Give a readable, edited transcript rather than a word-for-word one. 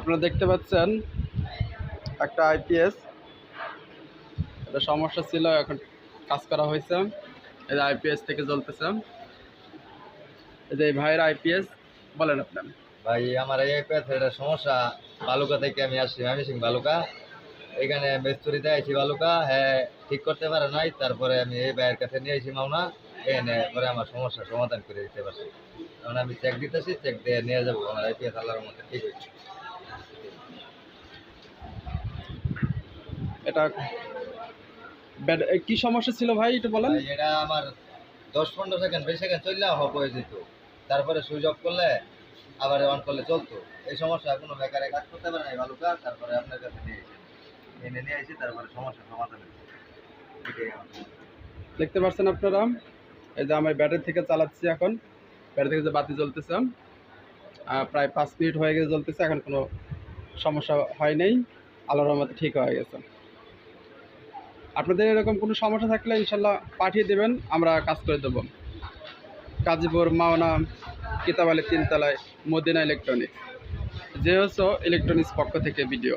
আপনারা দেখতে পাচ্ছেন একটা আইপিএস, এটা সমস্যা ছিল, এখন কাজ করা হয়েছে। এই যে আইপিএস থেকে জ্বলতেছে, এই যে এই ভাইয়ের আইপিএস। বলেন আপনার। ভাই আমার এই একটা সমস্যা, বালুকা থেকে আমি আসছি, আমি সিং বালুকা। এখানে মিস্ত্রিতে আইছি বালুকা, হ্যাঁ ঠিক করতে পারে নাই। তারপরে আমি এই ভাইয়ের কাছে নিয়ে আসি মাওনা, এনে পরে আমার সমস্যার সমাধান করে দিতে পারছি। কারণ আমি চেক দিতেছি, চেক দিয়ে নিয়ে যাবো আমার আইপিএস আল্লাহর মধ্যে ঠিক হয়েছে। এটা কি সমস্যা ছিল ভাই একটু বলেন। ভাই এটা আমার 10-15 সেকেন্ড 20 সেকেন্ড চললে অফ হয়ে যেত, তারপরে সুইচ অফ করলে আবার অন করলে চলতো। এই সমস্যা কোনো বেকারে কাজ করতে পারে নাই বালুকা। তারপরে আপনার কাছে নিয়ে এসেছি, এনে নিয়ে আসি, তারপরে সমস্যার সমাধান হয়েছে। এটাই আমার সমস্যা। দেখতে পাচ্ছেন আপনারা, এই যে আমার ব্যাটারি থেকে চালাচ্ছি, এখন ব্যাটারি থেকে যে বাতি জ্বলতেছে, প্রায় 5 মিনিট হয়ে গেছে জ্বলতেছে, এখন কোনো সমস্যা হয় নাই, আল্লাহর রহমতে ঠিক হয়ে গেছে। আপনাদের এরকম কোনো সমস্যা থাকলে ইনশাল্লাহ পাঠিয়ে দেবেন, আমরা কাজ করে দেবো। গাজীপুর মাওনা কিতাবালি 3 তলায় মদিনা ইলেকট্রনিক্স, যে হচ্ছে ইলেকট্রনিক্স পক্ষ থেকে ভিডিও।